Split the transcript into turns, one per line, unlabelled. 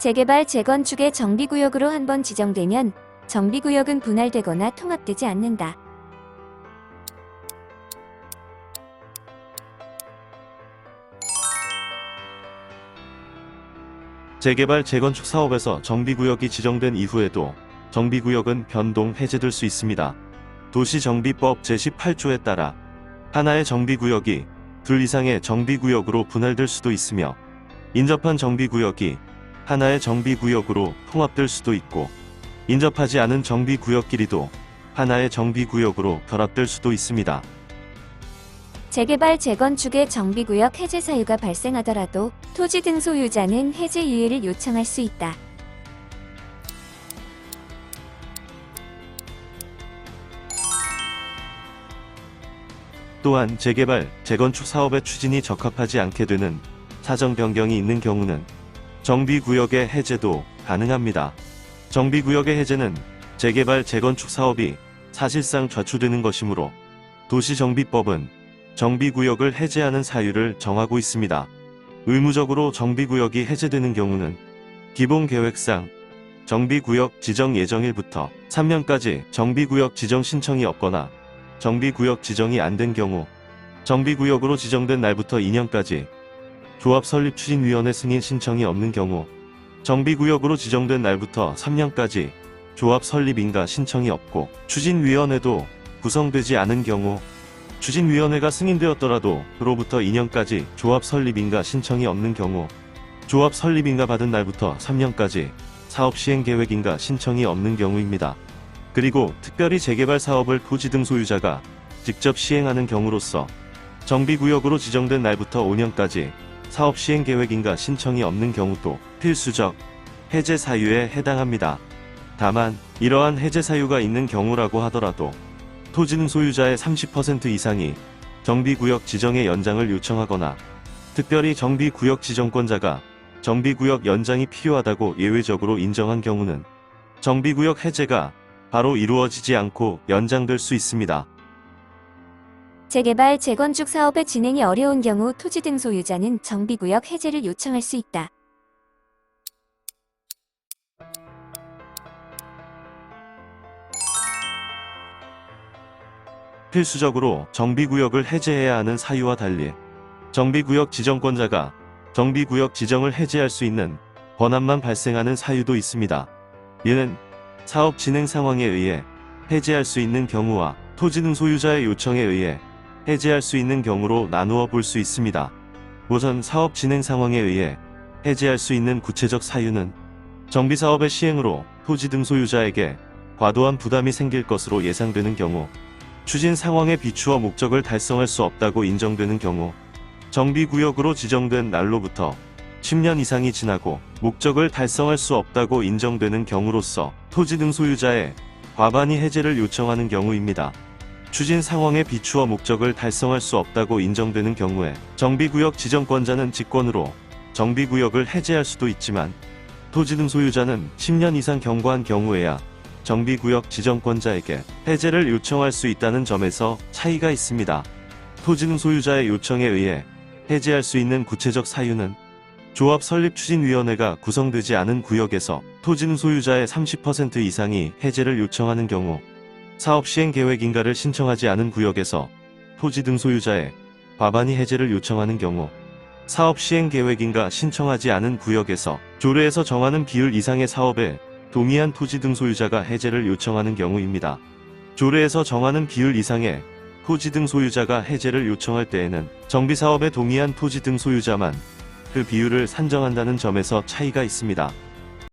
재개발, 재건축의 정비구역으로 한번 지정되면 정비구역은 분할되거나 통합되지 않는다.
재개발, 재건축 사업에서 정비구역이 지정된 이후에도 정비구역은 변동, 해제될 수 있습니다. 도시정비법 제18조에 따라 하나의 정비구역이 둘 이상의 정비구역으로 분할될 수도 있으며 인접한 정비구역이 하나의 정비구역으로 통합될 수도 있고 인접하지 않은 정비구역끼리도 하나의 정비구역으로 결합될 수도 있습니다.
재개발, 재건축의 정비구역 해제 사유가 발생하더라도 토지 등 소유자는 해제 유예를 요청할 수 있다.
또한 재개발, 재건축 사업의 추진이 적합하지 않게 되는 사정 변경이 있는 경우는 정비구역의 해제도 가능합니다. 정비구역의 해제는 재개발, 재건축 사업이 사실상 좌초되는 것이므로 도시정비법은 정비구역을 해제하는 사유를 정하고 있습니다. 의무적으로 정비구역이 해제되는 경우는 기본계획상 정비구역 지정 예정일부터 3년까지 정비구역 지정 신청이 없거나 정비구역 지정이 안 된 경우 정비구역으로 지정된 날부터 2년까지 조합 설립 추진위원회 승인 신청이 없는 경우 정비구역으로 지정된 날부터 3년까지 조합 설립 인가 신청이 없고 추진위원회도 구성되지 않은 경우 추진위원회가 승인되었더라도 그로부터 2년까지 조합 설립 인가 신청이 없는 경우 조합 설립 인가 받은 날부터 3년까지 사업 시행 계획 인가 신청이 없는 경우입니다. 그리고 특별히 재개발 사업을 토지 등 소유자가 직접 시행하는 경우로서 정비구역으로 지정된 날부터 5년까지 사업 시행 계획 인가 신청이 없는 경우도 필수적 해제 사유에 해당합니다. 다만 이러한 해제 사유가 있는 경우라고 하더라도 토지 등 소유자의 30% 이상이 정비구역 지정의 연장을 요청하거나 특별히 정비구역 지정권자가 정비구역 연장이 필요하다고 예외적으로 인정한 경우는 정비구역 해제가 바로 이루어지지 않고 연장될 수 있습니다.
재개발, 재건축 사업의 진행이 어려운 경우 토지 등 소유자는 정비구역 해제를 요청할 수 있다.
필수적으로 정비구역을 해제해야 하는 사유와 달리 정비구역 지정권자가 정비구역 지정을 해제할 수 있는 권한만 발생하는 사유도 있습니다. 이는 사업 진행 상황에 의해 해제할 수 있는 경우와 토지 등 소유자의 요청에 의해 해제할 수 있는 경우로 나누어 볼 수 있습니다. 우선 사업 진행 상황에 의해 해제할 수 있는 구체적 사유는 정비사업의 시행으로 토지 등 소유자에게 과도한 부담이 생길 것으로 예상되는 경우, 추진 상황에 비추어 목적을 달성할 수 없다고 인정되는 경우, 정비구역으로 지정된 날로부터 10년 이상이 지나고 목적을 달성할 수 없다고 인정되는 경우로서 토지 등 소유자의 과반이 해제를 요청하는 경우입니다. 추진 상황에 비추어 목적을 달성할 수 없다고 인정되는 경우에 정비구역 지정권자는 직권으로 정비구역을 해제할 수도 있지만 토지 등 소유자는 10년 이상 경과한 경우에야 정비구역 지정권자에게 해제를 요청할 수 있다는 점에서 차이가 있습니다. 토지 등 소유자의 요청에 의해 해제할 수 있는 구체적 사유는 조합 설립 추진위원회가 구성되지 않은 구역에서 토지 등 소유자의 30% 이상이 해제를 요청하는 경우, 사업 시행 계획 인가를 신청하지 않은 구역에서 토지 등 소유자의 과반이 해제를 요청하는 경우, 사업 시행 계획 인가 신청하지 않은 구역에서 조례에서 정하는 비율 이상의 사업에 동의한 토지 등 소유자가 해제를 요청하는 경우입니다. 조례에서 정하는 비율 이상의 토지 등 소유자가 해제를 요청할 때에는 정비사업에 동의한 토지 등 소유자만 그 비율을 산정한다는 점에서 차이가 있습니다.